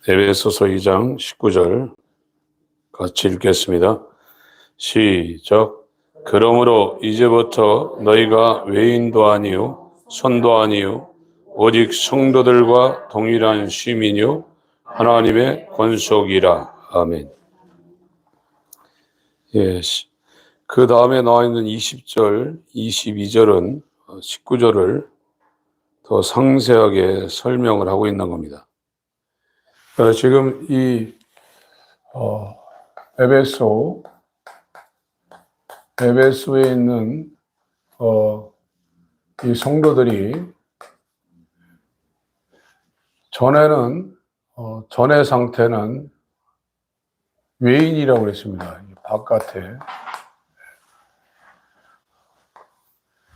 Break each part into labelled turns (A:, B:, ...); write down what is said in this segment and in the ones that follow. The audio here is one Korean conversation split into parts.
A: 에베소서 2장 19절 같이 읽겠습니다. 시작. 그러므로 이제부터 너희가 외인도 아니요 손도 아니요 오직 성도들과 동일한 시민이요 하나님의 권속이라. 아멘. 예, 그 다음에 나와 있는 20절, 22절은 19절을 더 상세하게 설명을 하고 있는 겁니다. 지금 이 에베소에 있는 이 성도들이 전의 상태는 외인이라고 그랬습니다. 바깥에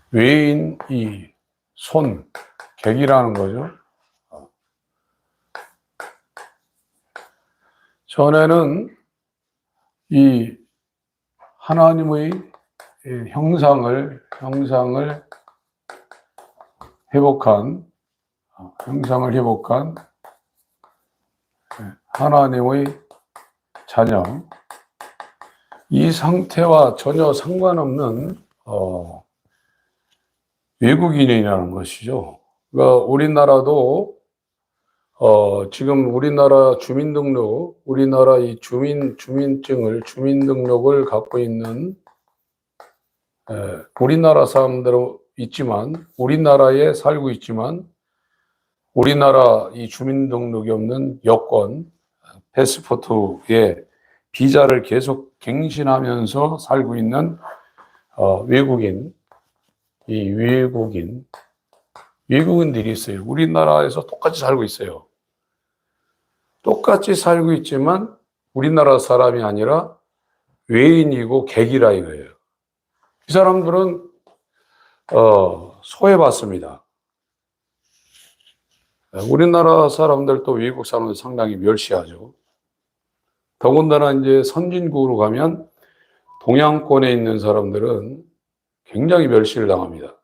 A: 외인이 손, 객이라는 거죠. 전에는 이 하나님의 형상을 회복한 하나님의 자녀, 이 상태와 전혀 상관없는 외국인이라는 것이죠. 그러니까 우리나라도 지금 우리나라 주민등록, 우리나라 이 주민등록을 갖고 있는 우리나라 사람들은 있지만, 우리나라에 살고 있지만, 우리나라 이 주민등록이 없는 여권, 패스포트에 비자를 계속 갱신하면서 살고 있는 외국인들이 있어요. 우리나라에서 똑같이 살고 있어요. 똑같이 살고 있지만 우리나라 사람이 아니라 외인이고 객이라 이거예요. 이 사람들은 소외받습니다. 우리나라 사람들도 외국 사람들 상당히 멸시하죠. 더군다나 이제 선진국으로 가면 동양권에 있는 사람들은 굉장히 멸시를 당합니다.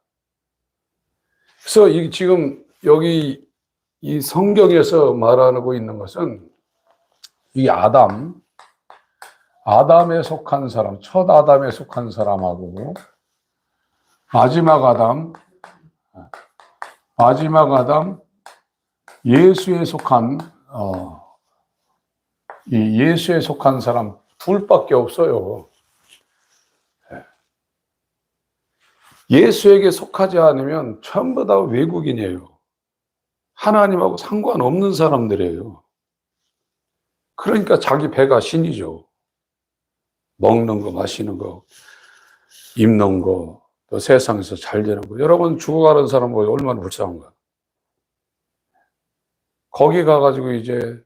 A: 그래서 지금 여기 이 성경에서 말하고 있는 것은 이 아담에 속한 사람, 첫 아담에 속한 사람하고 마지막 아담, 예수에 속한 이 예수에 속한 사람 둘밖에 없어요. 예수에게 속하지 않으면 전부 다 외국인이에요. 하나님하고 상관없는 사람들이에요. 그러니까 자기 배가 신이죠. 먹는 거, 마시는 거, 입는 거, 또 세상에서 잘 되는 거. 여러분 죽어가는 사람 보고 얼마나 불쌍한가. 거기 가가지고 이제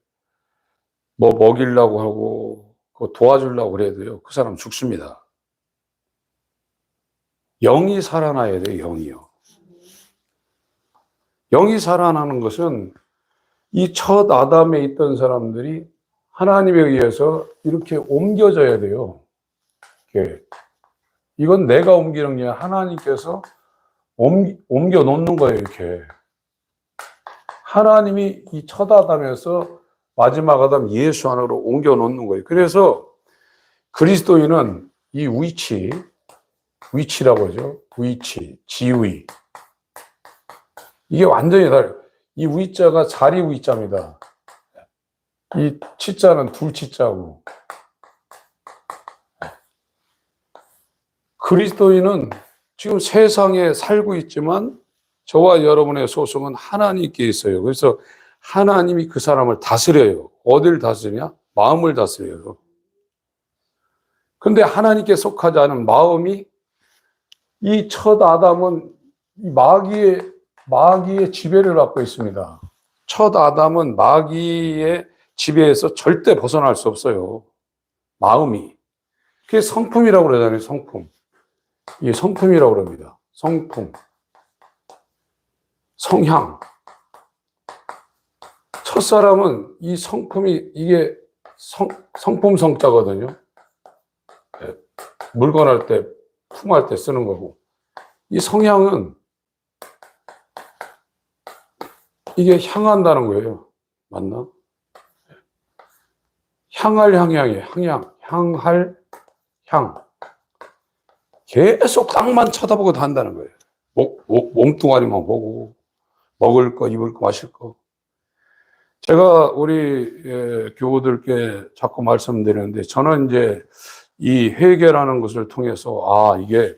A: 뭐 먹이려고 하고 그거 도와주려고 그래도요, 그 사람 죽습니다. 영이 살아나야 돼요, 영이요. 영이 살아나는 것은 이 첫 아담에 있던 사람들이 하나님에 의해서 이렇게 옮겨져야 돼요. 이렇게. 이건 내가 옮기는 게 아니라 하나님께서 옮겨 놓는 거예요, 이렇게. 하나님이 이 첫 아담에서 마지막 아담 예수 안으로 옮겨 놓는 거예요. 그래서 그리스도인은 이 위치라고 하죠. 지위. 이게 완전히 달라요. 이 위자가 자리 위자입니다. 이 치자는 둘치자고. 그리스도인은 지금 세상에 살고 있지만 저와 여러분의 소속은 하나님께 있어요. 그래서 하나님이 그 사람을 다스려요. 어디를 다스리냐? 마음을 다스려요. 근데 하나님께 속하지 않은 마음이, 이 첫 아담은 이 마귀의 지배를 받고 있습니다. 첫 아담은 마귀의 지배에서 절대 벗어날 수 없어요. 마음이. 그게 성품이라고 그러잖아요, 성품. 이게 성품이라고 그럽니다. 성품. 성향. 첫사람은 이 성품이, 이게 성품 성자거든요. 물건 할 때, 품할 때 쓰는 거고. 이 성향은 이게 향한다는 거예요. 맞나? 향할 향향이에요. 향할 향. 계속 땅만 쳐다보고 한다는 거예요. 몸뚱아리만 보고 먹을 거, 입을 거, 마실 거. 제가 우리 교우들께 자꾸 말씀드리는데 저는 이제 이 회개라는 것을 통해서 이게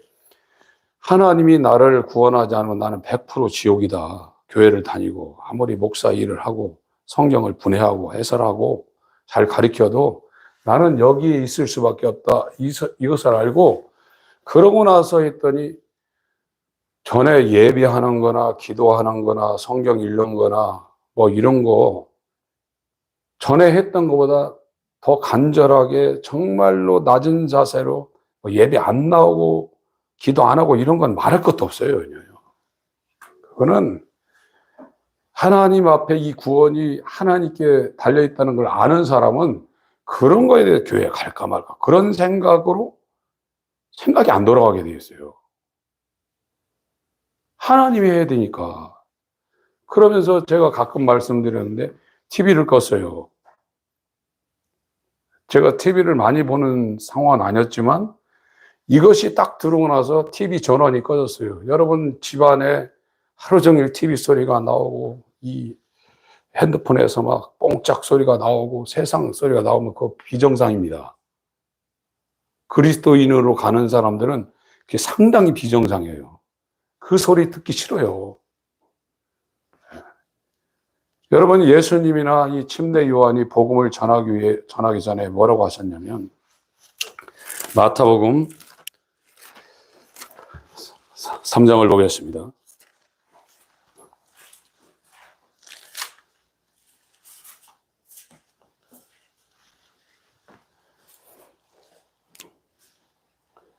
A: 하나님이 나를 구원하지 않으면 나는 100% 지옥이다. 교회를 다니고 아무리 목사 일을 하고 성경을 분해하고 해설하고 잘 가르쳐도 나는 여기에 있을 수밖에 없다. 이것을 알고 그러고 나서 했더니 전에 예배하는 거나 기도하는 거나 성경 읽는 거나 뭐 이런 거 전에 했던 것보다 더 간절하게 정말로 낮은 자세로 예배 안 나오고 기도 안 하고 이런 건 말할 것도 없어요. 그거는 하나님 앞에 이 구원이 하나님께 달려있다는 걸 아는 사람은 그런 거에 대해 교회 갈까 말까 그런 생각이 안 돌아가게 돼 있어요. 하나님이 해야 되니까. 그러면서 제가 가끔 말씀드렸는데 TV를 껐어요. 제가 TV를 많이 보는 상황은 아니었지만 이것이 딱 들어오고 나서 TV 전원이 꺼졌어요. 여러분 집안에 하루 종일 TV 소리가 나오고 이 핸드폰에서 막 뽕짝 소리가 나오고 세상 소리가 나오면 그거 비정상입니다. 그리스도인으로 가는 사람들은 그게 상당히 비정상이에요. 그 소리 듣기 싫어요. 여러분 예수님이나 이 침례 요한이 복음을 전하기 전에 뭐라고 하셨냐면 마태복음 3장을 보겠습니다.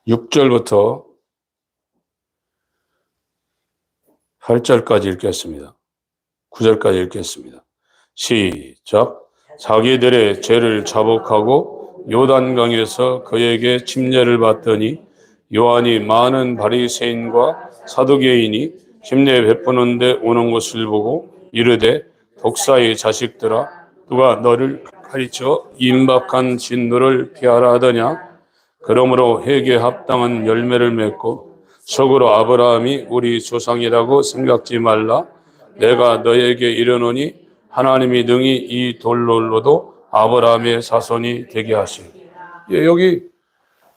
A: (6절부터) 8절까지 읽겠습니다. 9절까지 읽겠습니다. 시작. 자기들의 죄를 자복하고 요단강에서 그에게 침례를 받더니 요한이 많은 바리새인과 사두개인이 침례 베푸는데 오는 것을 보고 이르되 독사의 자식들아 누가 너를 가르쳐 임박한 진노를 피하라 하더냐. 그러므로 회개에 합당한 열매를 맺고 속으로 아브라함이 우리 조상이라고 생각지 말라. 내가 너에게 이르노니 하나님이 능히 이 돌로도 아브라함의 자손이 되게 하시니.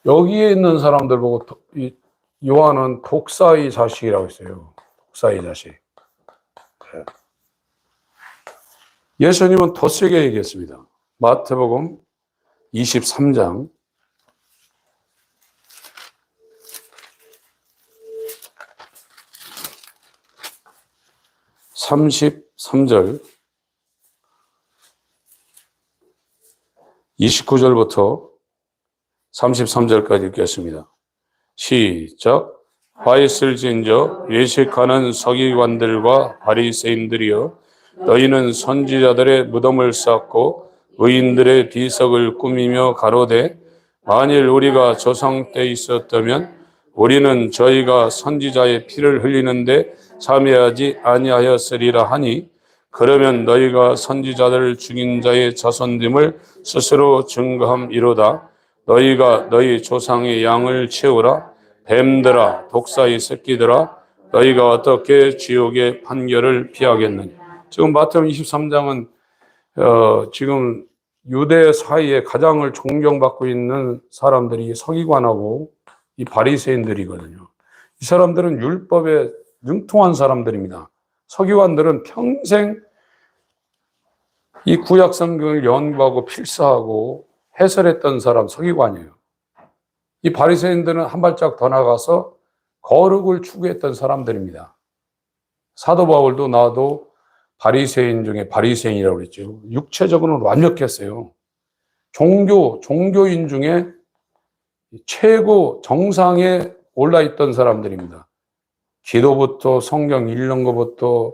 A: 여기에 있는 사람들 보고 이 요한은 독사의 자식이라고 했어요. 독사의 자식. 예수님은 더 세게 얘기했습니다. 마태복음 23장 33절 29절부터 33절까지 읽겠습니다. 시작. 화 있을진저 외식하는 서기관들과 바리새인들이여 너희는 선지자들의 무덤을 쌓고 의인들의 비석을 꾸미며 가로되 만일 우리가 조상 때 있었다면 우리는 저희가 선지자의 피를 흘리는데 참여하지 아니하였으리라 하니 그러면 너희가 선지자들을 죽인 자의 자손됨을 스스로 증거함이로다. 너희가 너희 조상의 양을 채우라. 뱀들아 독사의 새끼들아 너희가 어떻게 지옥의 판결을 피하겠느냐. 지금 마태복음 23장은 지금 유대 사이에 가장 존경받고 있는 사람들이 서기관하고 이 바리새인들이거든요. 이 사람들은 율법에 능통한 사람들입니다. 서기관들은 평생 이 구약 성경을 연구하고 필사하고 해설했던 사람 서기관이에요. 이 바리새인들은 한 발짝 더 나가서 거룩을 추구했던 사람들입니다. 사도 바울도 나도 바리새인 중에 바리새인이라고 그랬죠. 육체적으로는 완벽했어요. 종교인 중에 최고 정상에 올라있던 사람들입니다. 기도부터 성경 읽는 것부터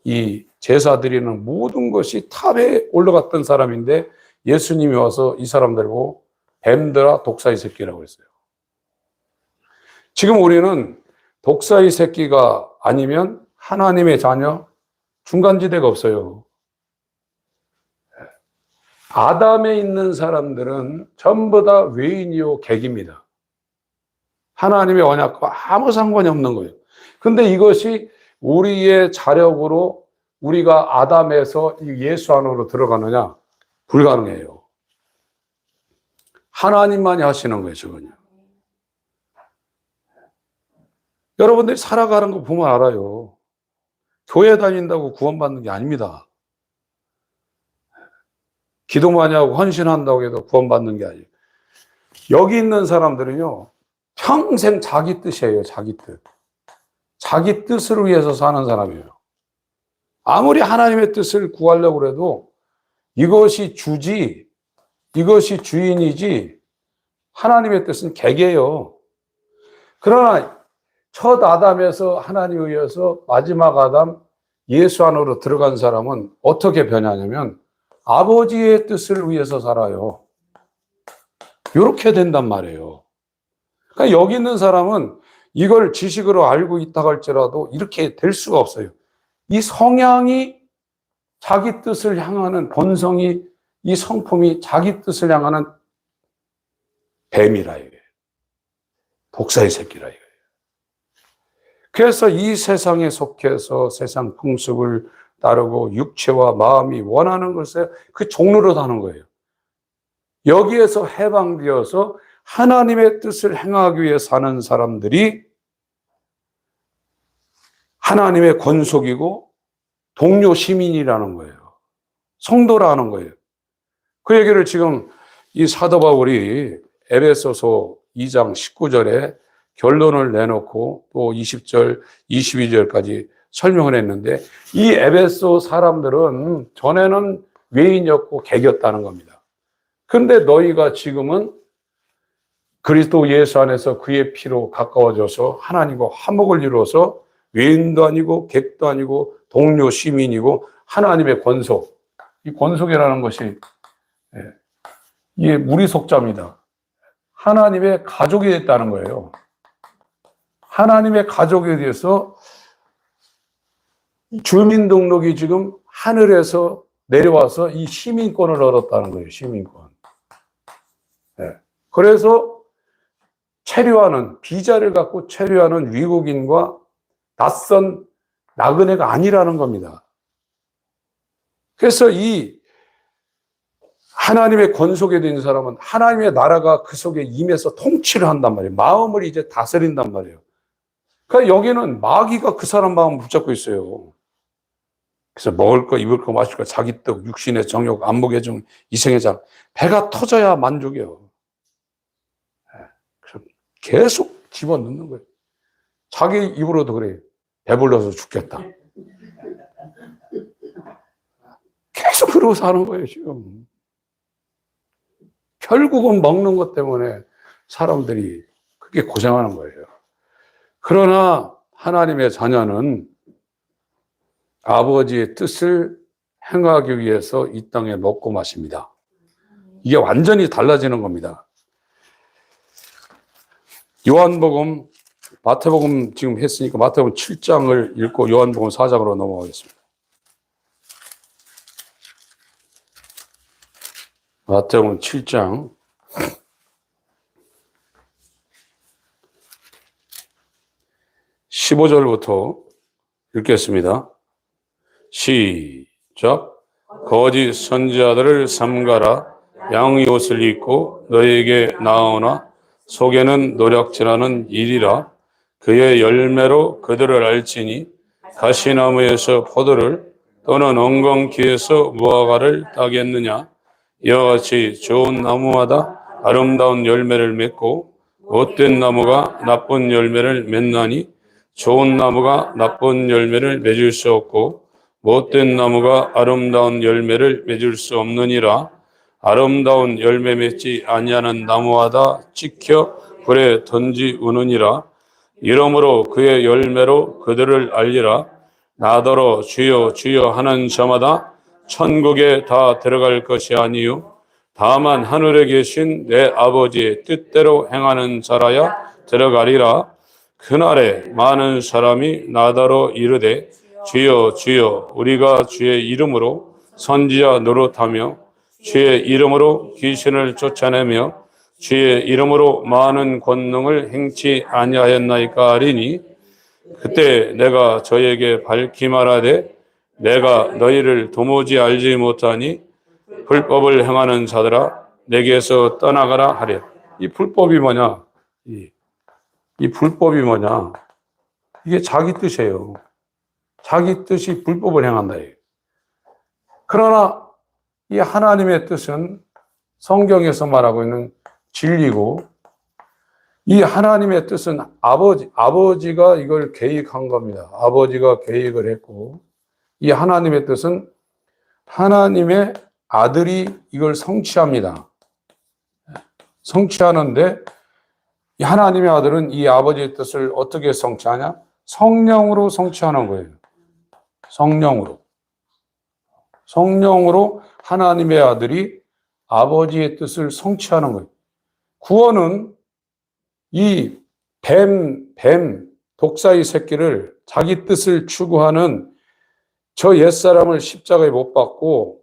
A: 이 제사 드리는 모든 것이 탑에 올라갔던 사람인데 예수님이 와서 이 사람들 보고 뱀들아 독사의 새끼라고 했어요. 지금 우리는 독사의 새끼가 아니면 하나님의 자녀 중간지대가 없어요. 아담에 있는 사람들은 전부 다 외인이요 객입니다. 하나님의 언약과 아무 상관이 없는 거예요. 근데 이것이 우리의 자력으로 우리가 아담에서 예수 안으로 들어가느냐? 불가능해요. 하나님만이 하시는 거예요, 저건요. 여러분들이 살아가는 거 보면 알아요. 교회 다닌다고 구원받는 게 아닙니다. 기도 많이 하고 헌신한다고 해도 구원받는 게 아니에요. 여기 있는 사람들은요, 평생 자기 뜻이에요, 자기 뜻. 자기 뜻을 위해서 사는 사람이에요. 아무리 하나님의 뜻을 구하려고 해도 이것이 주지, 이것이 주인이지, 하나님의 뜻은 객이에요. 그러나 첫 아담에서 하나님에 의해서 마지막 아담 예수 안으로 들어간 사람은 어떻게 변하냐면 아버지의 뜻을 위해서 살아요. 이렇게 된단 말이에요. 그러니까 여기 있는 사람은 이걸 지식으로 알고 있다고 할지라도 이렇게 될 수가 없어요. 이 성향이 자기 뜻을 향하는 본성이, 이 성품이 자기 뜻을 향하는 뱀이라 이거예요. 독사의 새끼라 이거예요. 그래서 이 세상에 속해서 세상 풍습을 따르고 육체와 마음이 원하는 것에 그 종로로 사는 거예요. 여기에서 해방되어서 하나님의 뜻을 행하기 위해 사는 사람들이 하나님의 권속이고 동료 시민이라는 거예요. 성도라는 거예요. 그 얘기를 지금 이 사도 바울이 에베소서 2장 19절에 결론을 내놓고 또 20절, 22절까지 설명을 했는데 이 에베소 사람들은 전에는 외인이었고 객이었다는 겁니다. 그런데 너희가 지금은 그리스도 예수 안에서 그의 피로 가까워져서 하나님과 화목을 이루어서 외인도 아니고 객도 아니고 동료 시민이고 하나님의 권속. 이 권속이라는 것이 이게 무리 속자입니다. 하나님의 가족이 됐다는 거예요. 하나님의 가족에 대해서 주민등록이 지금 하늘에서 내려와서 이 시민권을 얻었다는 거예요. 시민권. 그래서 체류하는, 비자를 갖고 체류하는 외국인과 낯선 나그네가 아니라는 겁니다. 그래서 이 하나님의 권속에 된 사람은 하나님의 나라가 그 속에 임해서 통치를 한단 말이에요. 마음을 이제 다스린단 말이에요. 그러니까 여기는 마귀가 그 사람 마음을 붙잡고 있어요. 그래서 먹을 거, 입을 거, 마실 거, 자기 뜻, 육신의 정욕, 안목의 정, 이생의 장, 배가 터져야 만족이에요. 그래서 계속 집어넣는 거예요. 자기 입으로도 그래요. 배불러서 죽겠다. 계속 그러고 사는 거예요, 지금. 결국은 먹는 것 때문에 사람들이 그렇게 고생하는 거예요. 그러나 하나님의 자녀는 아버지의 뜻을 행하기 위해서 이 땅에 먹고 마십니다. 이게 완전히 달라지는 겁니다. 요한복음, 마태복음 지금 했으니까 마태복음 7장을 읽고 요한복음 4장으로 넘어가겠습니다. 마태복음 7장 15절부터 읽겠습니다. 시작. 거짓 선지자들을 삼가라. 양의 옷을 입고 너희에게 나오나 속에는 노략질하는 일이라. 그의 열매로 그들을 알지니 가시나무에서 포도를 또는 엉겅퀴에서 무화과를 따겠느냐. 이와 같이 좋은 나무마다 아름다운 열매를 맺고 못된 나무가 나쁜 열매를 맺나니 좋은 나무가 나쁜 열매를 맺을 수 없고 못된 나무가 아름다운 열매를 맺을 수 없느니라. 아름다운 열매 맺지 아니하는 나무마다 찍혀 불에 던지우느니라. 이러므로 그의 열매로 그들을 알리라. 나더러 주여 주여 하는 저마다 천국에 다 들어갈 것이 아니요 다만 하늘에 계신 내 아버지의 뜻대로 행하는 자라야 들어가리라. 그날에 많은 사람이 나더러 이르되 주여 주여 우리가 주의 이름으로 선지자 노릇하며 주의 이름으로 귀신을 쫓아내며 주의 이름으로 많은 권능을 행치 아니하였나이까 하리니 그때 내가 저에게 밝히 말하되 내가 너희를 도무지 알지 못하니 불법을 행하는 자들아 내게서 떠나가라 하랴. 이 불법이 뭐냐? 이 불법이 뭐냐? 이게 자기 뜻이에요. 자기 뜻이 불법을 행한다. 그러나 이 하나님의 뜻은 성경에서 말하고 있는 진리고 이 하나님의 뜻은 아버지가 이걸 계획한 겁니다. 아버지가 계획을 했고 이 하나님의 뜻은 하나님의 아들이 이걸 성취합니다. 성취하는데 이 하나님의 아들은 이 아버지의 뜻을 어떻게 성취하냐? 성령으로 성취하는 거예요. 성령으로 하나님의 아들이 아버지의 뜻을 성취하는 거예요. 구원은 이 독사의 새끼를 자기 뜻을 추구하는 저 옛사람을 십자가에 못 박고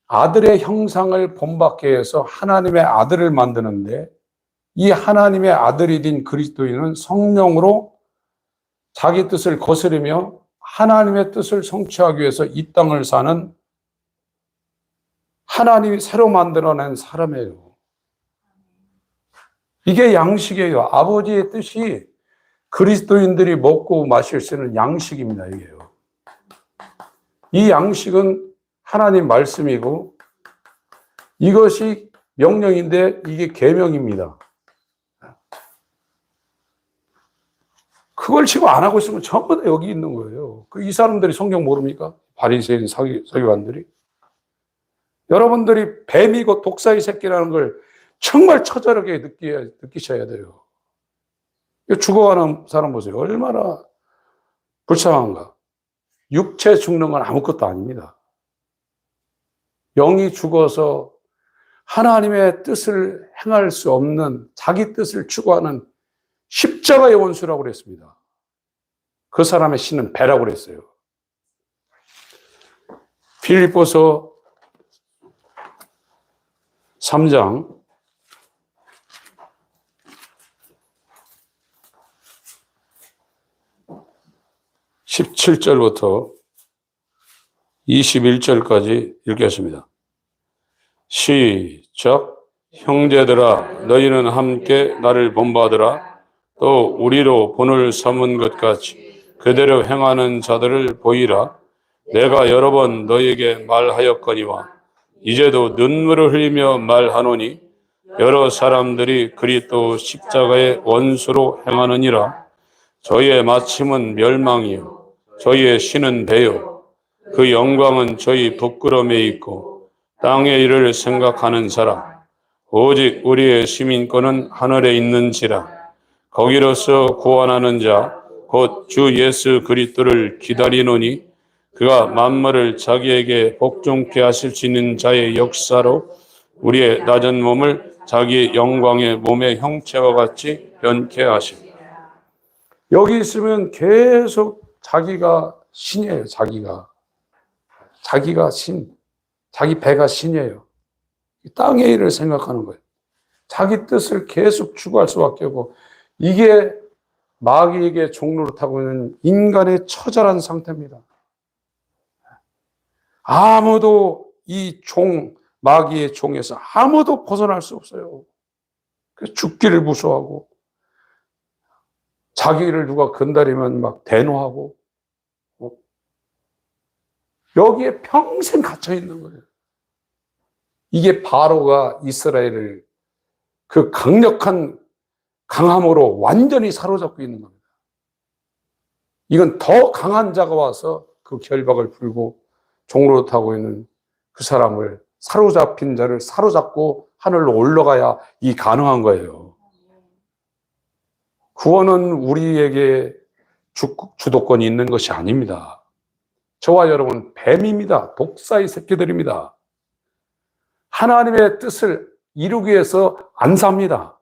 A: 아들의 형상을 본받게 해서 하나님의 아들을 만드는데 이 하나님의 아들이 된 그리스도인은 성령으로 자기 뜻을 거스르며 하나님의 뜻을 성취하기 위해서 이 땅을 사는 하나님이 새로 만들어낸 사람이에요. 이게 양식이에요. 아버지의 뜻이 그리스도인들이 먹고 마실 수 있는 양식입니다. 이게요. 이 양식은 하나님 말씀이고 이것이 명령인데 이게 계명입니다. 그걸 지금 안 하고 있으면 전부 다 여기 있는 거예요. 이 사람들이 성경 모릅니까? 바리새인 서기관들이. 여러분들이 뱀이고 독사의 새끼라는 걸 정말 처절하게 느끼셔야 돼요. 죽어가는 사람 보세요. 얼마나 불쌍한가. 육체 죽는 건 아무것도 아닙니다. 영이 죽어서 하나님의 뜻을 행할 수 없는 자기 뜻을 추구하는 십자가의 원수라고 그랬습니다. 그 사람의 신은 배라고 그랬어요. 빌립보서 3장 17절부터 21절까지 읽겠습니다. 시작. 형제들아 너희는 함께 나를 본받으라. 또 우리로 본을 삼은 것 같이 그대로 행하는 자들을 보이라. 내가 여러 번 너희에게 말하였거니와 이제도 눈물을 흘리며 말하노니 여러 사람들이 그리스도 십자가의 원수로 행하느니라. 저희의 마침은 멸망이요 저희의 신은 배요 그 영광은 저희 부끄러움에 있고 땅의 일을 생각하는 사람 오직 우리의 시민권은 하늘에 있는지라. 거기로서 구원하는 자 곧 주 예수 그리스도를 기다리노니 그가 만물을 자기에게 복종케 하실 수 있는 자의 역사로 우리의 낮은 몸을 자기 영광의 몸의 형체와 같이 변케 하십니다. 여기 있으면 계속 자기가 신이에요. 자기가 신, 자기 배가 신이에요. 땅의 일을 생각하는 거예요. 자기 뜻을 계속 추구할 수밖에 없고 이게 마귀에게 종로를 타고 있는 인간의 처절한 상태입니다. 아무도 마귀의 종에서 아무도 벗어날 수 없어요. 그래서 죽기를 무서워하고 자기를 누가 건드리면 막 대노하고 여기에 평생 갇혀 있는 거예요. 이게 바로가 이스라엘을 그 강력한 강함으로 완전히 사로잡고 있는 겁니다. 이건 더 강한 자가 와서 그 결박을 풀고 종로를 타고 있는 그 사람을 사로잡힌 자를 사로잡고 하늘로 올라가야 이 가능한 거예요. 구원은 우리에게 주도권이 있는 것이 아닙니다. 저와 여러분 뱀입니다. 독사의 새끼들입니다. 하나님의 뜻을 이루기 위해서 안 삽니다.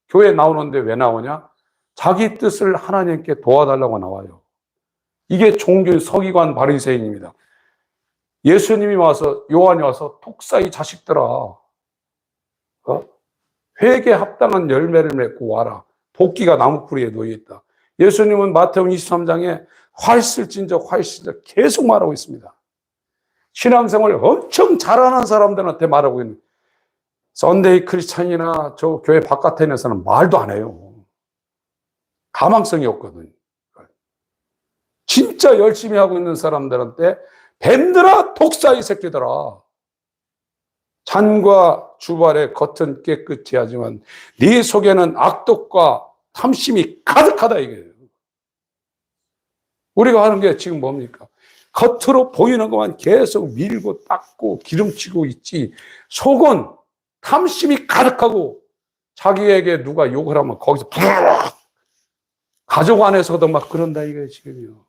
A: 교회 나오는데 왜 나오냐? 자기 뜻을 하나님께 도와달라고 나와요. 이게 종교 서기관 바리새인입니다. 예수님이 와서, 요한이 와서 독사의 자식들아, 회개에 합당한 열매를 맺고 와라. 도끼가 나무뿌리에 놓여있다. 예수님은 마태복음 23장에 활쓸진적 계속 말하고 있습니다. 신앙생활 엄청 잘하는 사람들한테 말하고 있는, 썬데이 크리스찬이나 저 교회 바깥에 있는 사람은 말도 안 해요. 가망성이 없거든요. 진짜 열심히 하고 있는 사람들한테 뱀들아, 독사의 새끼들아, 잔과 주발의 겉은 깨끗이 하지만 네 속에는 악독과 탐심이 가득하다 이거예요. 우리가 하는 게 지금 뭡니까? 겉으로 보이는 것만 계속 밀고 닦고 기름치고 있지, 속은 탐심이 가득하고, 자기에게 누가 욕을 하면 거기서 부르르, 가족 안에서도 막 그런다 이거예요 지금요.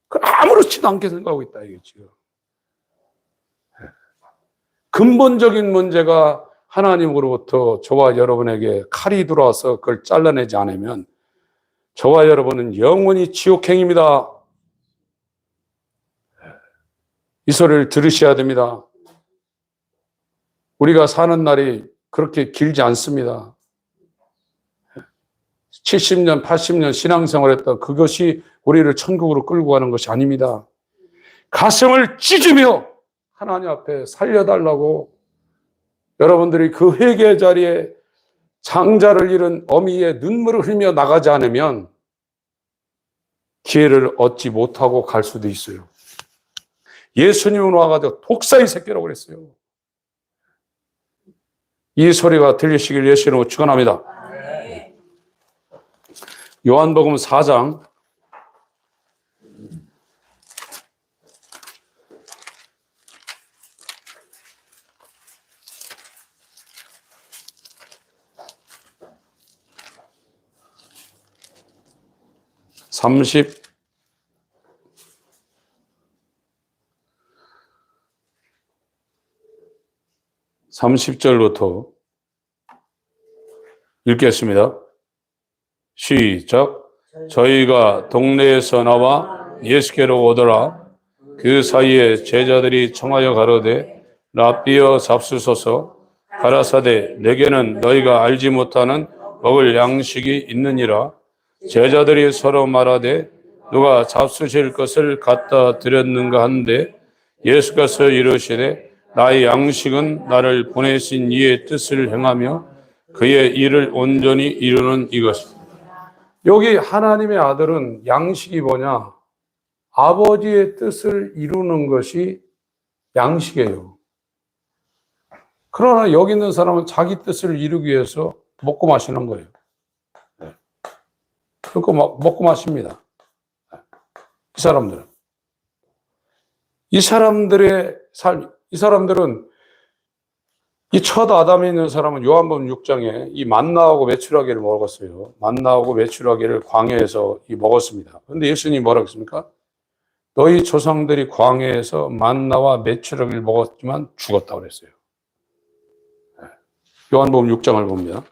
A: 아무렇지도 않게 생각하고 있다 이게 지금. 근본적인 문제가 하나님으로부터 저와 여러분에게 칼이 들어와서 그걸 잘라내지 않으면 저와 여러분은 영원히 지옥행입니다. 이 소리를 들으셔야 됩니다. 우리가 사는 날이 그렇게 길지 않습니다. 70년, 80년 신앙생활했다, 그것이 우리를 천국으로 끌고 가는 것이 아닙니다. 가슴을 찢으며 하나님 앞에 살려달라고, 여러분들이 그 회개 자리에 장자를 잃은 어미의 눈물을 흘며 나가지 않으면 기회를 얻지 못하고 갈 수도 있어요. 예수님은 와가지고 독사의 새끼라고 그랬어요. 이 소리가 들리시길 예수 이름으로 축원합니다. 요한복음 4장 30절부터 읽겠습니다. 시작. 저희가 동네에서 나와 예수께로 오더라. 그 사이에 제자들이 청하여 가로되 랍비여 잡수소서. 가라사대 내게는 너희가 알지 못하는 먹을 양식이 있느니라. 제자들이 서로 말하되 누가 잡수실 것을 갖다 드렸는가 한데 예수께서 이르시되 나의 양식은 나를 보내신 이의 뜻을 행하며 그의 일을 온전히 이루는 이것이다. 여기 하나님의 아들은 양식이 뭐냐? 아버지의 뜻을 이루는 것이 양식이에요. 그러나 여기 있는 사람은 자기 뜻을 이루기 위해서 먹고 마시는 거예요. 그러니까 먹고 마십니다. 이 사람들은. 이 사람들의 삶, 이 사람들은, 이 첫 아담에 있는 사람은 요한복음 6장에 이 만나하고 메추라기를 먹었어요. 만나하고 메추라기를 광야에서 먹었습니다. 그런데 예수님이 뭐라고 했습니까? 너희 조상들이 광야에서 만나와 메추라기를 먹었지만 죽었다고 그랬어요. 요한복음 6장을 봅니다.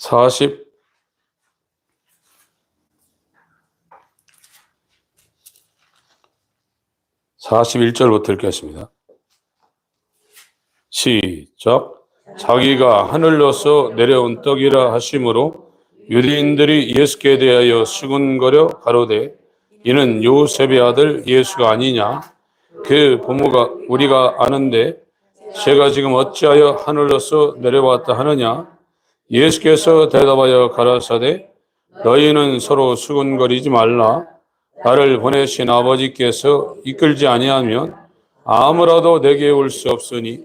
A: 사십 41절부터 읽겠습니다. 시작. 자기가 하늘로서 내려온 떡이라 하심으로 유대인들이 예수께 대하여 수군거려 가로되 이는 요셉의 아들 예수가 아니냐. 그 부모가 우리가 아는데 제가 지금 어찌하여 하늘로서 내려왔다 하느냐. 예수께서 대답하여 가라사대 너희는 서로 수군거리지 말라. 나를 보내신 아버지께서 이끌지 아니하면 아무라도 내게 올 수 없으니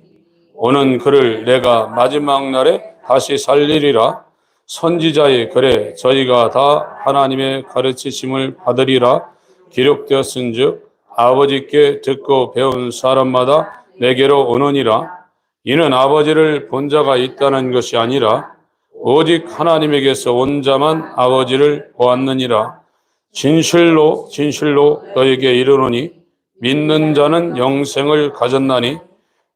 A: 오는 그를 내가 마지막 날에 다시 살리리라. 선지자의 글에 저희가 다 하나님의 가르치심을 받으리라 기록되었은즉 아버지께 듣고 배운 사람마다 내게로 오느니라. 이는 아버지를 본 자가 있다는 것이 아니라 오직 하나님에게서 온 자만 아버지를 보았느니라. 진실로 진실로 너에게 이르노니 믿는 자는 영생을 가졌나니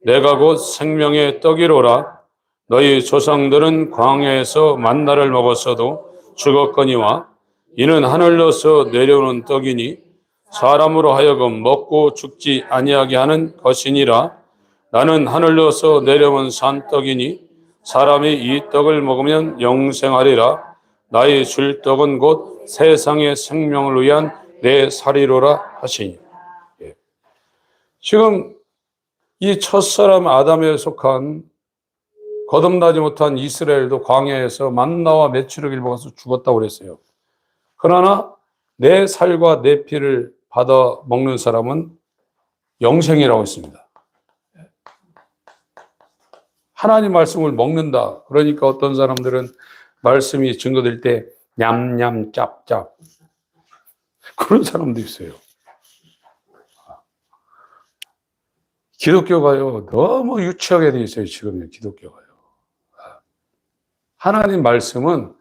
A: 내가 곧 생명의 떡이로라. 너희 조상들은 광야에서 만나를 먹었어도 죽었거니와 이는 하늘로서 내려오는 떡이니 사람으로 하여금 먹고 죽지 아니하게 하는 것이니라. 나는 하늘로서 내려온 산떡이니 사람이 이 떡을 먹으면 영생하리라. 나의 줄 떡은 곧 세상의 생명을 위한 내 살이로라 하시니. 지금 이 첫사람 아담에 속한 거듭나지 못한 이스라엘도 광야에서 만나와 메추라기를 먹어서 죽었다고 그랬어요. 그러나 내 살과 내 피를 받아 먹는 사람은 영생이라고 했습니다. 하나님 말씀을 먹는다. 그러니까 어떤 사람들은 말씀이 증거될 때 냠냠 짭짭 그런 사람도 있어요. 기독교가요 너무 유치하게 돼 있어요. 지금요 기독교가요. 하나님 말씀은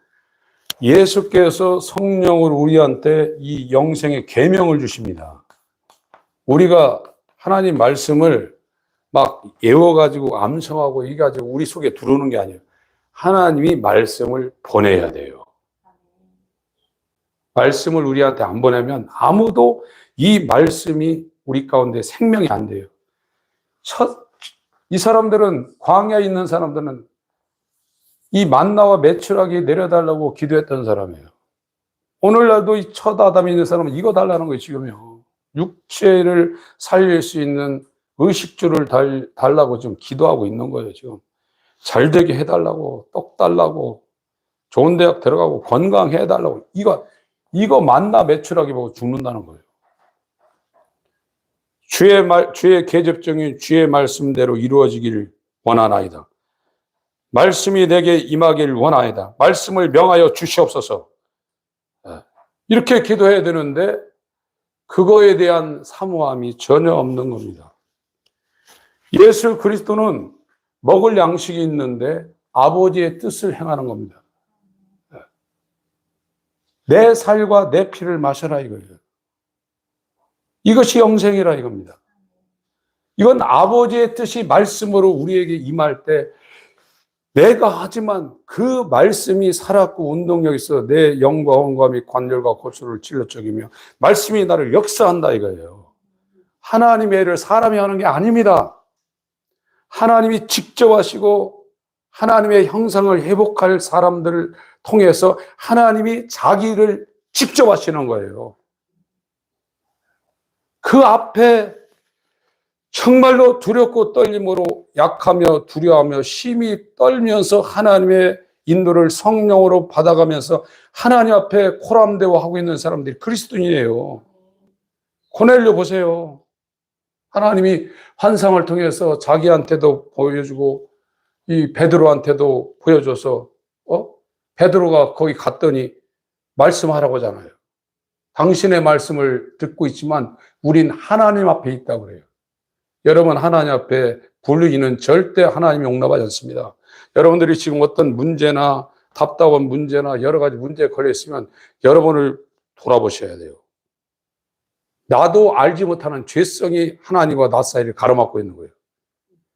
A: 예수께서 성령으로 우리한테 이 영생의 계명을 주십니다. 우리가 하나님 말씀을 막 외워가지고 암송하고 이 가지고 우리 속에 들어오는 게 아니에요. 하나님이 말씀을 보내야 돼요. 말씀을 우리한테 안 보내면 아무도 이 말씀이 우리 가운데 생명이 안 돼요. 이 사람들은 광야에 있는 사람들은 이 만나와 메추라기 내려달라고 기도했던 사람이에요. 오늘날도 이 첫 아담에 있는 사람은 이거 달라는 거예요, 지금요. 육체를 살릴 수 있는 의식주를 달라고 지금 기도하고 있는 거예요, 지금. 잘 되게 해달라고, 떡 달라고, 좋은 대학 들어가고, 건강해달라고. 이거 만나 메추라기 보고 죽는다는 거예요. 주의 계접적인 주의 말씀대로 이루어지기를 원하나이다. 말씀이 내게 임하기를 원하이다. 말씀을 명하여 주시옵소서. 이렇게 기도해야 되는데 그거에 대한 사모함이 전혀 없는 겁니다. 예수 그리스도는 먹을 양식이 있는데 아버지의 뜻을 행하는 겁니다. 내 살과 내 피를 마셔라 이거예요. 이것이 영생이라 이겁니다. 이건 아버지의 뜻이 말씀으로 우리에게 임할 때 내가 하지만 그 말씀이 살았고 운동력이 있어 내 영과 혼과 및 관절과 골수를 찔러적이며 말씀이 나를 역사한다 이거예요. 하나님의 일을 사람이 하는 게 아닙니다. 하나님이 직접 하시고 하나님의 형상을 회복할 사람들을 통해서 하나님이 자기를 직접 하시는 거예요. 그 앞에 정말로 두렵고 떨림으로 약하며 두려워하며 심히 떨면서 하나님의 인도를 성령으로 받아가면서 하나님 앞에 코람대오하고 있는 사람들이 그리스도인이에요. 고넬료 보세요. 하나님이 환상을 통해서 자기한테도 보여주고 이 베드로한테도 보여줘서 베드로가 거기 갔더니 말씀하라고 하잖아요. 당신의 말씀을 듣고 있지만 우린 하나님 앞에 있다고 그래요. 여러분 하나님 앞에 불의는 절대 하나님이 용납하지 않습니다. 여러분들이 지금 어떤 문제나 답답한 문제나 여러 가지 문제에 걸려 있으면 여러분을 돌아보셔야 돼요. 나도 알지 못하는 죄성이 하나님과 나 사이를 가로막고 있는 거예요.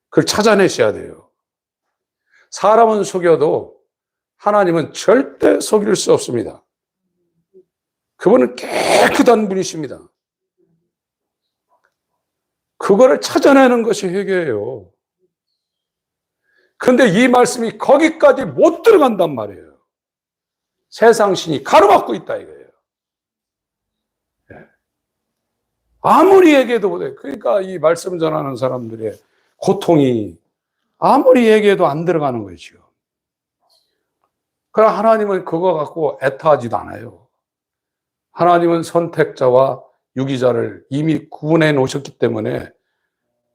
A: 그걸 찾아내셔야 돼요. 사람은 속여도 하나님은 절대 속일 수 없습니다. 그분은 깨끗한 분이십니다. 그거를 찾아내는 것이 회개예요. 그런데 이 말씀이 거기까지 못 들어간단 말이에요. 세상 신이 가로막고 있다 이거예요. 아무리 얘기해도 못해. 그러니까 이 말씀 전하는 사람들의 고통이 아무리 얘기해도 안 들어가는 거예요, 지금. 그러나 하나님은 그거 갖고 애타하지도 않아요. 하나님은 선택자와 유기자를 이미 구분해 놓으셨기 때문에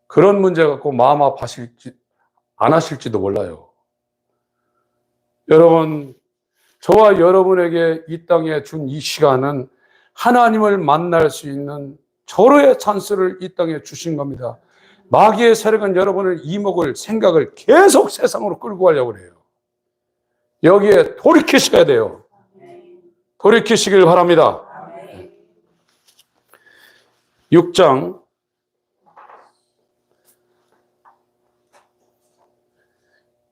A: 그런 문제 갖고 마음 아파하실지 안 하실지도 몰라요. 여러분, 저와 여러분에게 이 땅에 준 이 시간은 하나님을 만날 수 있는 절호의 찬스를 이 땅에 주신 겁니다. 마귀의 세력은 여러분을 이목을 생각을 계속 세상으로 끌고 가려고 해요. 여기에 돌이키셔야 돼요. 돌이키시길 바랍니다. 6장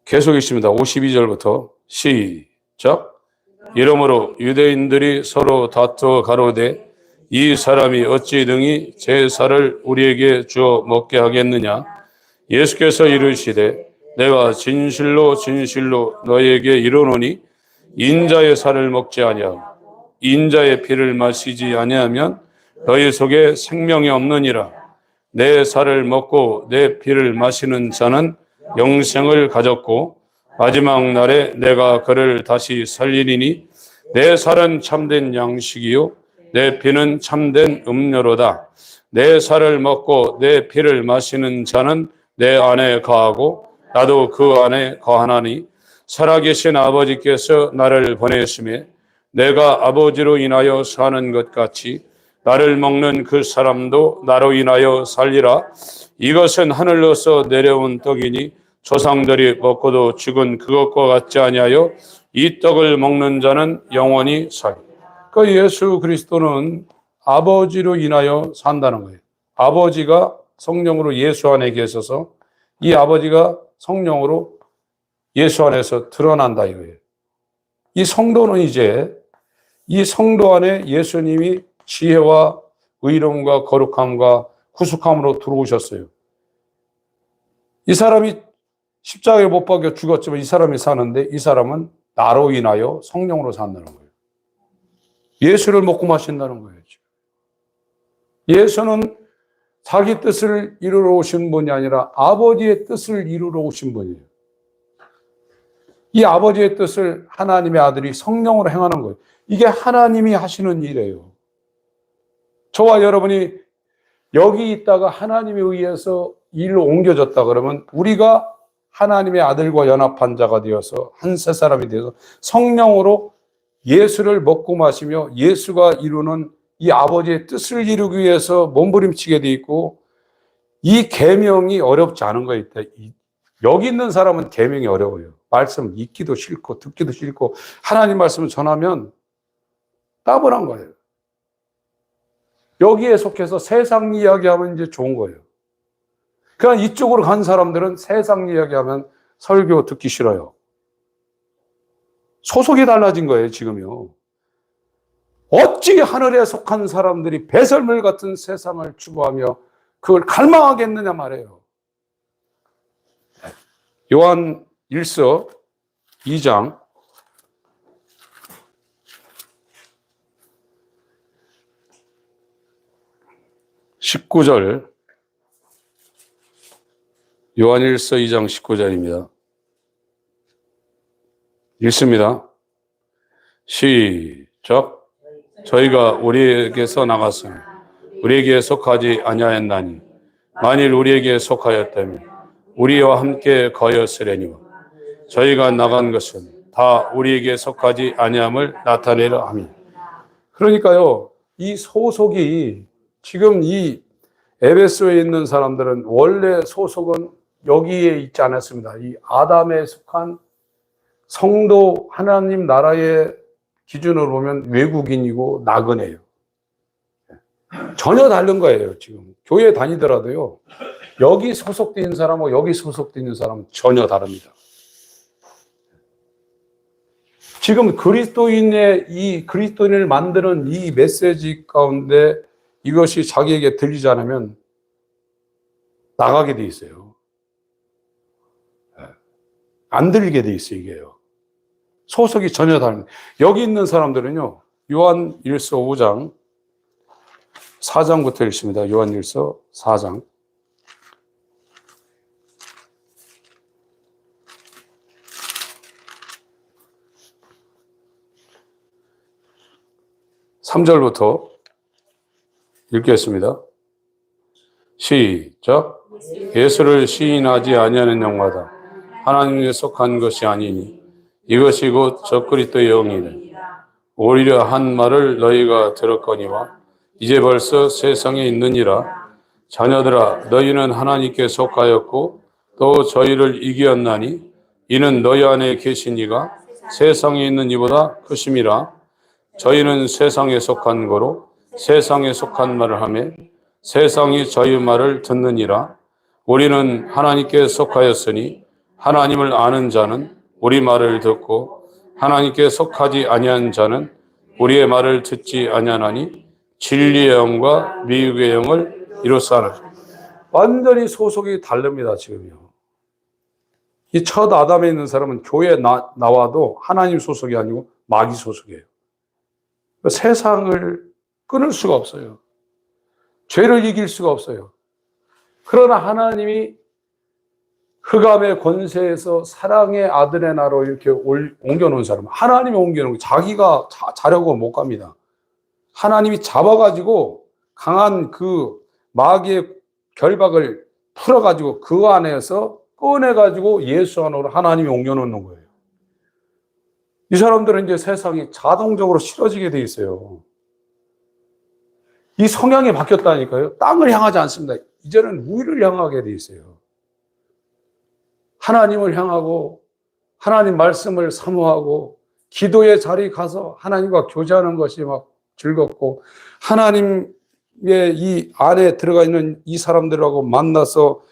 A: 계속 있습니다. 52절부터 시작. 이러므로 유대인들이 서로 다투어 가로되 이 사람이 어찌 등이 제사를 우리에게 주어 먹게 하겠느냐. 예수께서 이르시되 내가 진실로 진실로 너희에게 이르노니 인자의 살을 먹지 아니하고 인자의 피를 마시지 아니하면 너희 속에 생명이 없느니라. 내 살을 먹고 내 피를 마시는 자는 영생을 가졌고 마지막 날에 내가 그를 다시 살리리니 내 살은 참된 양식이요 내 피는 참된 음료로다. 내 살을 먹고 내 피를 마시는 자는 내 안에 거하고 나도 그 안에 거하나니 살아계신 아버지께서 나를 보내심에 내가 아버지로 인하여 사는 것 같이 나를 먹는 그 사람도 나로 인하여 살리라. 이것은 하늘로서 내려온 떡이니 조상들이 먹고도 죽은 그것과 같지 아니하여 이 떡을 먹는 자는 영원히 살리라. 그 예수 그리스도는 아버지로 인하여 산다는 거예요. 아버지가 성령으로 예수 안에 계셔서 이 아버지가 성령으로 예수 안에서 드러난다 이거예요. 이 성도는 이제 이 성도 안에 예수님이 지혜와 의로움과 거룩함과 구속함으로 들어오셨어요. 이 사람이 십자가에 못 박혀 죽었지만 이 사람이 사는데 이 사람은 나로 인하여 성령으로 산다는 거예요. 예수를 먹고 마신다는 거예요. 예수는 자기 뜻을 이루러 오신 분이 아니라 아버지의 뜻을 이루러 오신 분이에요. 이 아버지의 뜻을 하나님의 아들이 성령으로 행하는 거예요. 이게 하나님이 하시는 일이에요. 저와 여러분이 여기 있다가 하나님에 의해서 일로 옮겨졌다 그러면 우리가 하나님의 아들과 연합한 자가 되어서 한 세 사람이 되어서 성령으로 예수를 먹고 마시며 예수가 이루는 이 아버지의 뜻을 이루기 위해서 몸부림치게 돼 있고 이 계명이 어렵지 않은 거예요. 여기 있는 사람은 계명이 어려워요. 말씀 읽기도 싫고 듣기도 싫고 하나님 말씀을 전하면 따분한 거예요. 여기에 속해서 세상 이야기하면 이제 좋은 거예요. 그냥 이쪽으로 간 사람들은 세상 이야기하면 설교 듣기 싫어요. 소속이 달라진 거예요, 지금요. 어찌 하늘에 속한 사람들이 배설물 같은 세상을 추구하며 그걸 갈망하겠느냐 말이에요. 요한 1서 2장 19절 요한 1서 2장 19절입니다. 읽습니다. 시작. 저희가 우리에게서 나갔으니 우리에게 속하지 아니하였나니 만일 우리에게 속하였다면 우리와 함께 거였으려니와 저희가 나간 것은 다 우리에게 속하지 아니함을 나타내려 함이니. 그러니까요, 이 소속이 지금 이 에베소에 있는 사람들은 원래 소속은 여기에 있지 않았습니다. 이 아담에 속한 성도 하나님 나라의 기준으로 보면 외국인이고 나그네예요. 전혀 다른 거예요. 지금 교회 다니더라도요. 여기 소속되어 있는 사람하고 여기 소속되어 있는 사람은 전혀 다릅니다. 지금 그리스도인을 만드는 이 메시지 가운데 이것이 자기에게 들리지 않으면 나가게 돼 있어요. 안 들리게 돼 있어요, 이게요. 소속이 전혀 다른. 여기 있는 사람들은요, 요한 1서 5장 4장부터 읽습니다. 요한 1서 4장. (3절부터) 읽겠습니다. 시작. 예수를 시인하지 아니하는 영마다 하나님에 속한 것이 아니니 이것이 곧 적그리스도의 영이니 오히려 한 말을 너희가 들었거니와 이제 벌써 세상에 있느니라. 자녀들아, 너희는 하나님께 속하였고 또 저희를 이기었나니 이는 너희 안에 계신 이가 세상에 있는 이보다 크심이라. 저희는 세상에 속한 거로 세상에 속한 말을 하며 세상이 저희 말을 듣느니라. 우리는 하나님께 속하였으니 하나님을 아는 자는 우리 말을 듣고 하나님께 속하지 아니한 자는 우리의 말을 듣지 아니하나니 진리의 영과 미혹의 영을 이로써 완전히 소속이 다릅니다. 지금요. 이 첫 아담에 있는 사람은 교회에 나와도 하나님 소속이 아니고 마귀 소속이에요. 세상을 끊을 수가 없어요. 죄를 이길 수가 없어요. 그러나 하나님이 흑암의 권세에서 사랑의 아들의 나로 이렇게 옮겨놓은 사람은 하나님이 옮겨놓은 거예요. 자기가 자려고 못 갑니다. 하나님이 잡아가지고 강한 그 마귀의 결박을 풀어가지고 그 안에서 꺼내가지고 예수 안으로 하나님이 옮겨놓는 거예요. 이 사람들은 이제 세상이 자동적으로 싫어지게 돼 있어요. 이 성향이 바뀌었다니까요. 땅을 향하지 않습니다. 이제는 위를 향하게 돼 있어요. 하나님을 향하고 하나님 말씀을 사모하고 기도의 자리에 가서 하나님과 교제하는 것이 막 즐겁고 하나님의 이 안에 들어가 있는 이 사람들하고 만나서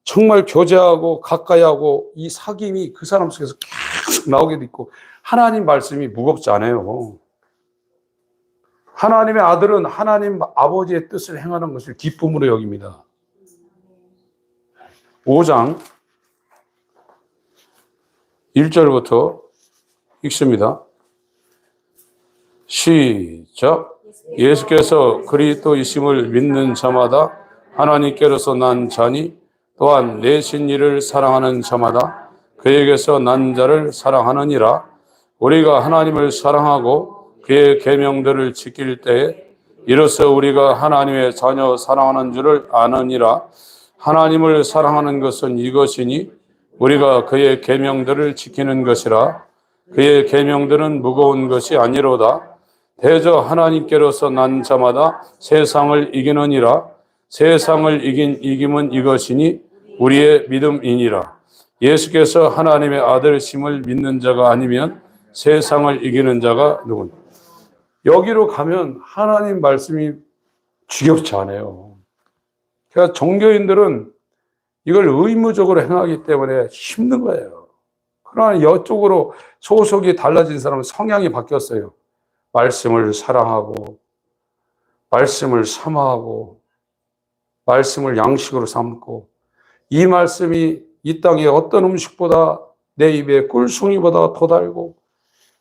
A: 정말 교제하고 가까이 하고 이 사귐이 그 사람 속에서 계속 나오게 돼 있고 하나님 말씀이 무겁지 않아요. 하나님의 아들은 하나님 아버지의 뜻을 행하는 것을 기쁨으로 여깁니다. 5장 1절부터 읽습니다. 시작. 예수께서 그리스도이심을 믿는 자마다 하나님께로서 난 자니 또한 내신 이를 사랑하는 자마다 그에게서 난 자를 사랑하느니라. 우리가 하나님을 사랑하고 그의 계명들을 지킬 때에 이로써 우리가 하나님의 자녀 사랑하는 줄을 아느니라. 하나님을 사랑하는 것은 이것이니 우리가 그의 계명들을 지키는 것이라. 그의 계명들은 무거운 것이 아니로다. 대저 하나님께로서 난 자마다 세상을 이기느니라. 세상을 이긴 이김은 이것이니 우리의 믿음이니라. 예수께서 하나님의 아들심을 믿는 자가 아니면 세상을 이기는 자가 누구냐. 여기로 가면 하나님 말씀이 지겹지 않아요. 그러니까 종교인들은 이걸 의무적으로 행하기 때문에 힘든 거예요. 그러나 이쪽으로 소속이 달라진 사람은 성향이 바뀌었어요. 말씀을 사랑하고 말씀을 사모하고 말씀을 양식으로 삼고 이 말씀이 이 땅의 어떤 음식보다 내 입에 꿀송이보다 더 달고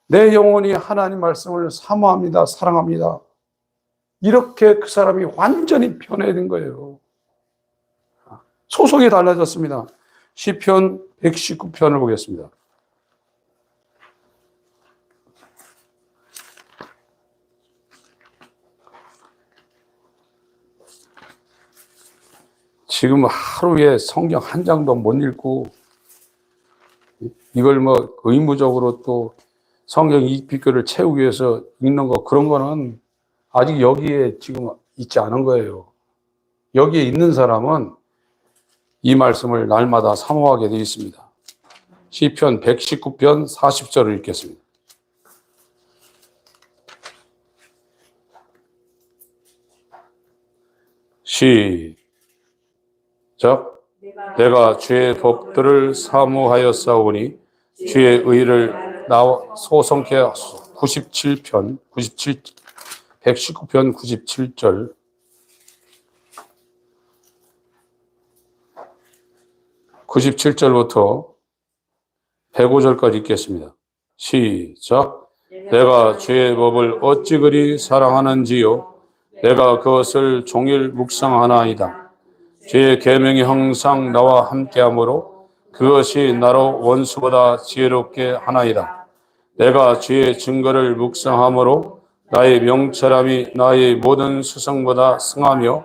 A: 내 영혼이 하나님 말씀을 사모합니다. 사랑합니다. 이렇게 그 사람이 완전히 변해진 거예요. 소속이 달라졌습니다. 시편 119편을 보겠습니다. 지금 하루에 성경 한 장도 못 읽고 이걸 뭐 의무적으로 또 성경 읽기를 채우기 위해서 읽는 거 그런 거는 아직 여기에 지금 있지 않은 거예요. 여기에 있는 사람은 이 말씀을 날마다 사모하게 되어 있습니다. 시편 119편 40절을 읽겠습니다. 시작. 내가 주의 법들을 사모하였사오니 주의 의를 나와 소성케 하소서. 119편 97절 97절부터 105절까지 읽겠습니다. 시작. 내가 주의 법을 어찌 그리 사랑하는지요. 내가 그것을 종일 묵상하나이다. 주의 계명이 항상 나와 함께하므로 그것이 나로 원수보다 지혜롭게 하나이다. 내가 주의 증거를 묵상함으로 나의 명철함이 나의 모든 수성보다 승하며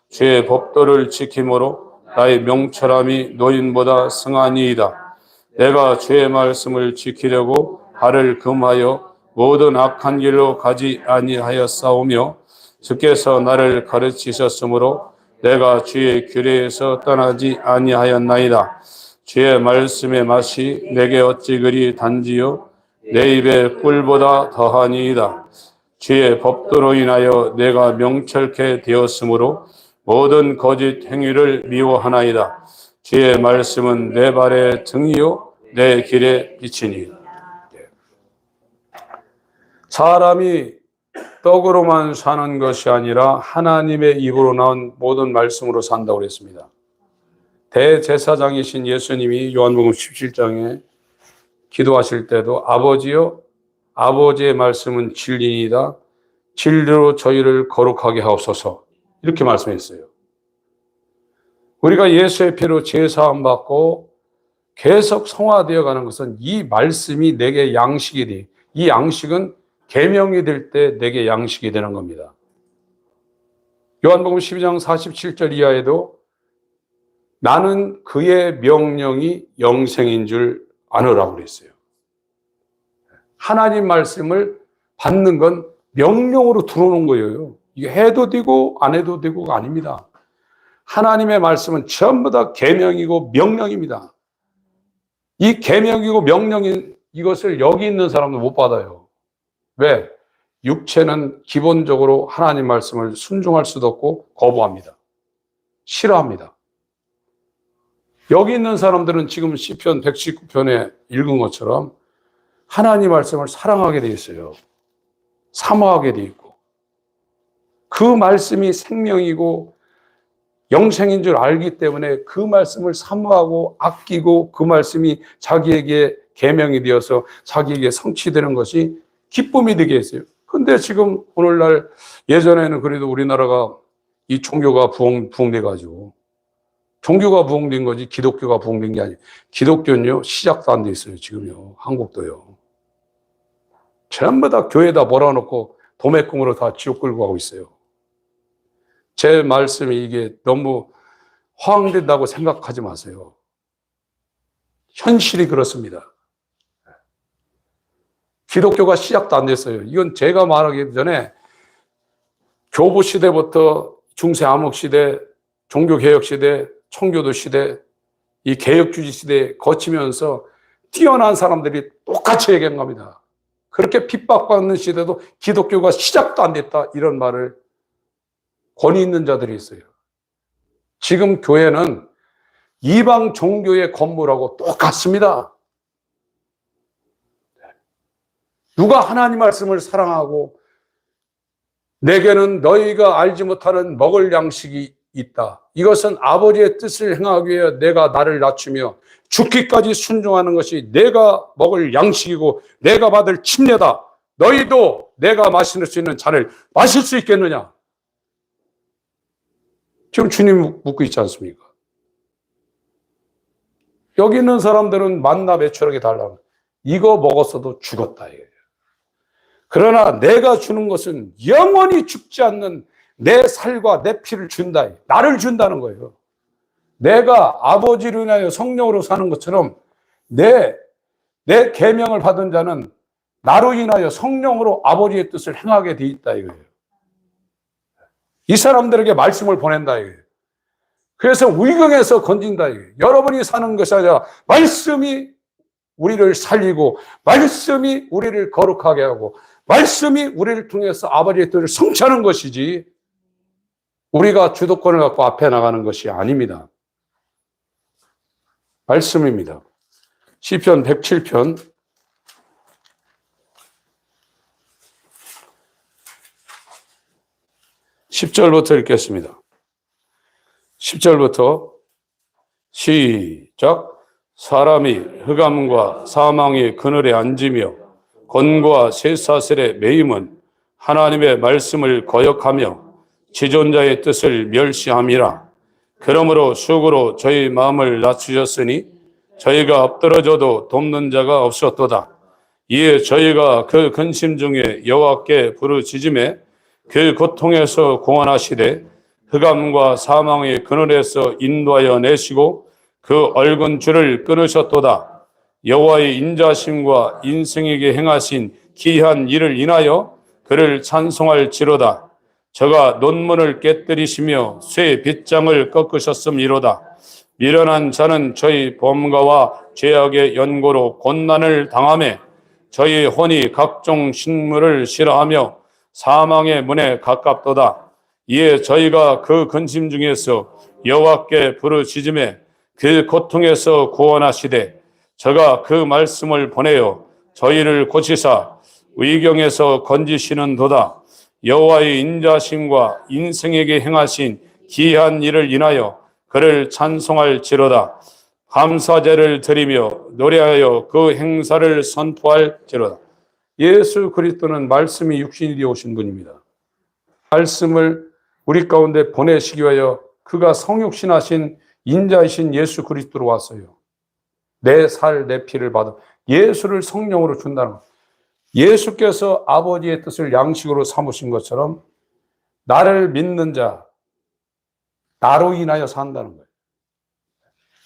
A: 주의 법도를 지킴으로 나의 명철함이 노인보다 승하니이다. 내가 주의 말씀을 지키려고 발을 금하여 모든 악한 길로 가지 아니하였사오며 주께서 나를 가르치셨으므로 내가 주의 규례에서 떠나지 아니하였나이다. 주의 말씀의 맛이 내게 어찌 그리 단지요 내 입에 꿀보다 더하니이다. 주의 법도로 인하여 내가 명철케 되었으므로 모든 거짓 행위를 미워하나이다. 주의 말씀은 내 발의 등이요 내 길의 빛이니. 사람이 떡으로만 사는 것이 아니라 하나님의 입으로 나온 모든 말씀으로 산다고 그랬습니다. 대제사장이신 예수님이 요한복음 17장에 기도하실 때도 아버지여, 아버지의 말씀은 진리이다. 진리로 저희를 거룩하게 하옵소서. 이렇게 말씀했어요. 우리가 예수의 피로 제사함 받고 계속 성화되어 가는 것은 이 말씀이 내게 양식이 돼. 이 양식은 계명이 될 때 내게 양식이 되는 겁니다. 요한복음 12장 47절 이하에도 나는 그의 명령이 영생인 줄 아노라고 그랬어요. 하나님 말씀을 받는 건 명령으로 들어오는 거예요. 이게 해도 되고 안 해도 되고가 아닙니다. 하나님의 말씀은 전부 다 계명이고 명령입니다. 이 계명이고 명령인 이것을 여기 있는 사람은 못 받아요. 왜? 육체는 기본적으로 하나님 말씀을 순종할 수도 없고 거부합니다. 싫어합니다. 여기 있는 사람들은 지금 시편 119편에 읽은 것처럼 하나님 말씀을 사랑하게 돼 있어요. 사모하게 돼 있고 그 말씀이 생명이고 영생인 줄 알기 때문에 그 말씀을 사모하고 아끼고 그 말씀이 자기에게 계명이 되어서 자기에게 성취되는 것이 기쁨이 되게 했어요. 근데 지금 오늘날 예전에는 그래도 우리나라가 이 종교가 부흥돼 가지고 종교가 부흥된 거지 기독교가 부흥된 게 아니에요. 기독교는요 시작도 안 돼 있어요. 지금요 한국도요. 전부 다 교회에다 몰아놓고 도매금으로 다 지옥 끌고 가고 있어요. 제 말씀이 이게 너무 허황된다고 생각하지 마세요. 현실이 그렇습니다. 기독교가 시작도 안 됐어요. 이건 제가 말하기 전에 교부 시대부터 중세 암흑 시대, 종교개혁 시대, 청교도 시대, 이 개혁주의 시대에 거치면서 뛰어난 사람들이 똑같이 얘기한 겁니다. 그렇게 핍박받는 시대도 기독교가 시작도 안 됐다 이런 말을 권위 있는 자들이 있어요. 지금 교회는 이방 종교의 건물하고 똑같습니다. 누가 하나님 말씀을 사랑하고 내게는 너희가 알지 못하는 먹을 양식이 있다. 이것은 아버지의 뜻을 행하기 위해 내가 나를 낮추며 죽기까지 순종하는 것이 내가 먹을 양식이고 내가 받을 침례다. 너희도 내가 마실 수 있는 잔을 마실 수 있겠느냐? 지금 주님 묻고 있지 않습니까? 여기 있는 사람들은 만나 매출하게 달라고. 이거 먹었어도 죽었다. 이거예요. 그러나 내가 주는 것은 영원히 죽지 않는 내 살과 내 피를 준다. 나를 준다는 거예요. 내가 아버지로 인하여 성령으로 사는 것처럼 내 계명을 받은 자는 나로 인하여 성령으로 아버지의 뜻을 행하게 돼 있다 이거예요. 이 사람들에게 말씀을 보낸다 이거예요. 그래서 위경에서 건진다 이거예요. 여러분이 사는 것이 아니라 말씀이 우리를 살리고 말씀이 우리를 거룩하게 하고 말씀이 우리를 통해서 아버지의 뜻을 성취하는 것이지 우리가 주도권을 갖고 앞에 나가는 것이 아닙니다. 말씀입니다. 시편 107편 10절부터 읽겠습니다. 10절부터 시작. 사람이 흑암과 사망의 그늘에 앉으며 곤고와 쇠사슬에 매임은 하나님의 말씀을 거역하며 지존자의 뜻을 멸시함이라. 그러므로 수고로 저희 마음을 낮추셨으니 저희가 엎드러져도 돕는 자가 없었도다. 이에 저희가 그 근심 중에 여호와께 부르짖음에 그 고통에서 구원하시되 흑암과 사망의 그늘에서 인도하여 내시고 그 얽은 줄을 끊으셨도다. 여호와의 인자심과 인생에게 행하신 기이한 일을 인하여 그를 찬송할지로다. 저가 논문을 깨뜨리시며 쇠 빗장을 꺾으셨음이로다. 미련한 자는 저희 범과와 죄악의 연고로 곤난을 당하며 저희 혼이 각종 식물을 싫어하며 사망의 문에 가깝도다. 이에 저희가 그 근심 중에서 여호와께 부르짖음에 그 고통에서 구원하시되 저가 그 말씀을 보내어 저희를 고치사 의경에서 건지시는도다. 여호와의 인자심과 인생에게 행하신 기이한 일을 인하여 그를 찬송할지로다. 감사제를 드리며 노래하여 그 행사를 선포할지로다. 예수 그리스도는 말씀이 육신이 되어 오신 분입니다. 말씀을 우리 가운데 보내시기 위하여 그가 성육신하신 인자이신 예수 그리스도로 왔어요. 내 살, 내 피를 받아 예수를 성령으로 준다는 것. 예수께서 아버지의 뜻을 양식으로 삼으신 것처럼 나를 믿는 자, 나로 인하여 산다는 거예요.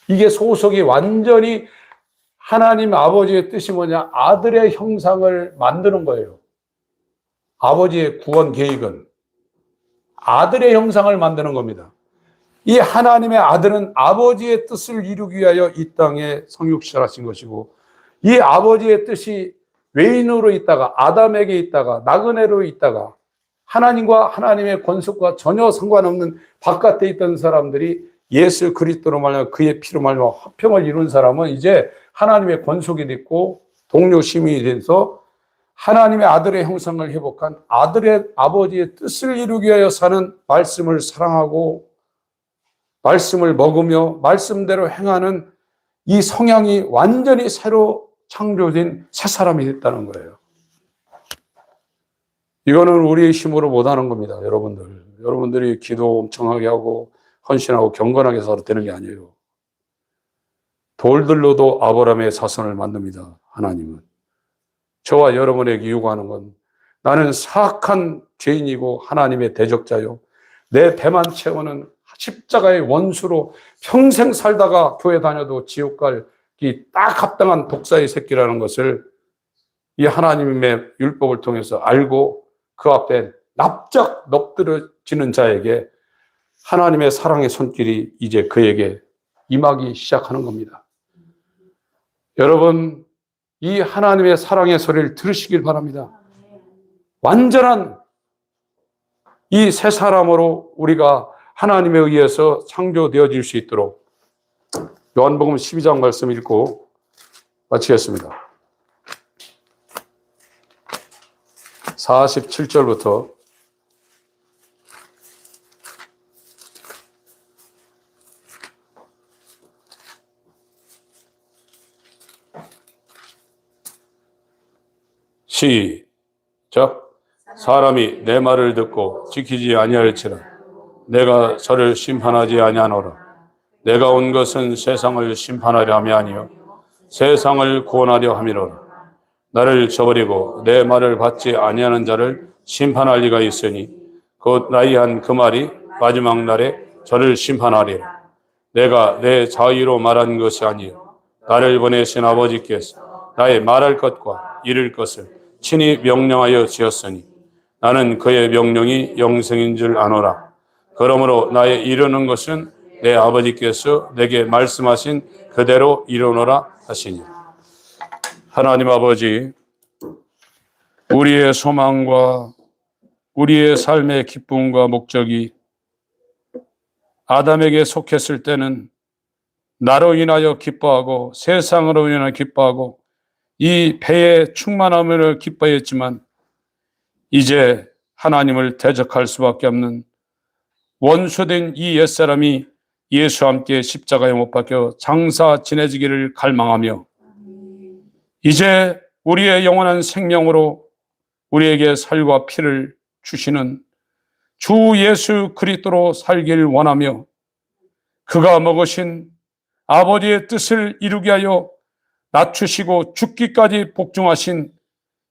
A: 이게 소속이 완전히 하나님 아버지의 뜻이 뭐냐? 아들의 형상을 만드는 거예요. 아버지의 구원 계획은 아들의 형상을 만드는 겁니다. 이 하나님의 아들은 아버지의 뜻을 이루기 위하여 이 땅에 성육신하신 것이고, 이 아버지의 뜻이 외인으로 있다가 아담에게 있다가 나그네로 있다가 하나님과 하나님의 권속과 전혀 상관없는 바깥에 있던 사람들이 예수 그리스도로 말하여 그의 피로 말하여 화평을 이룬 사람은 이제 하나님의 권속이 됐고 동료 시민이 돼서 하나님의 아들의 형상을 회복한 아들의 아버지의 뜻을 이루기 위하여 사는, 말씀을 사랑하고 말씀을 먹으며 말씀대로 행하는 이 성향이 완전히 새로 창조된 새 사람이 됐다는 거예요. 이거는 우리의 힘으로 못하는 겁니다. 여러분들이 기도 엄청나게 하고 헌신하고 경건하게 살아도 되는 게 아니에요. 돌들로도 아브라함의 자손을 만듭니다. 하나님은. 저와 여러분에게 요구하는 건, 나는 사악한 죄인이고 하나님의 대적자요, 내 배만 채우는 십자가의 원수로 평생 살다가 교회 다녀도 지옥 갈 이 딱 합당한 독사의 새끼라는 것을 이 하나님의 율법을 통해서 알고 그 앞에 납작 엎드러지는 자에게 하나님의 사랑의 손길이 이제 그에게 임하기 시작하는 겁니다. 여러분, 이 하나님의 사랑의 소리를 들으시길 바랍니다. 완전한 이 새 사람으로 우리가 하나님에 의해서 창조되어질 수 있도록 요한복음 12장 말씀 읽고 마치겠습니다. 47절부터 시작. 사람이 내 말을 듣고 지키지 아니할지라 내가 저를 심판하지 아니하노라. 내가 온 것은 세상을 심판하려 함이 아니요 세상을 구원하려 함이로라. 나를 저버리고 내 말을 받지 아니하는 자를 심판할 리가 있으니 곧 나의 한 그 말이 마지막 날에 저를 심판하리라. 내가 내 자의로 말한 것이 아니요 나를 보내신 아버지께서 나의 말할 것과 이룰 것을 친히 명령하여 지었으니 나는 그의 명령이 영생인 줄 아노라. 그러므로 나의 이루는 것은 내 아버지께서 내게 말씀하신 그대로 이루노라 하시니. 하나님 아버지, 우리의 소망과 우리의 삶의 기쁨과 목적이 아담에게 속했을 때는 나로 인하여 기뻐하고 세상으로 인하여 기뻐하고 이 배의 충만함을 기뻐했지만, 이제 하나님을 대적할 수밖에 없는 원수된 이 옛사람이 예수와 함께 십자가에 못 박혀 장사 지내지기를 갈망하며, 이제 우리의 영원한 생명으로 우리에게 살과 피를 주시는 주 예수 그리스도로 살길 원하며, 그가 먹으신 아버지의 뜻을 이루게 하여 낮추시고 죽기까지 복종하신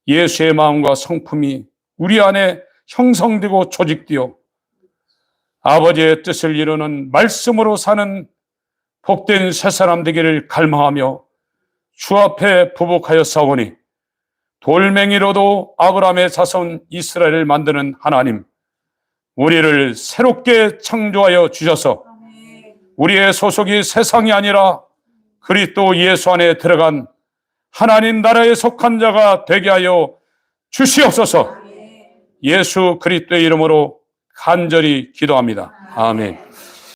A: 예수의 마음과 성품이 우리 안에 형성되고 조직되어 아버지의 뜻을 이루는 말씀으로 사는 복된 새 사람 되기를 갈망하며 주 앞에 부복하여 싸우니, 돌멩이로도 아브라함의 자손 이스라엘을 만드는 하나님, 우리를 새롭게 창조하여 주셔서 우리의 소속이 세상이 아니라 그리스도 예수 안에 들어간 하나님 나라에 속한 자가 되게 하여 주시옵소서. 예수 그리스도의 이름으로 간절히 기도합니다. 아멘.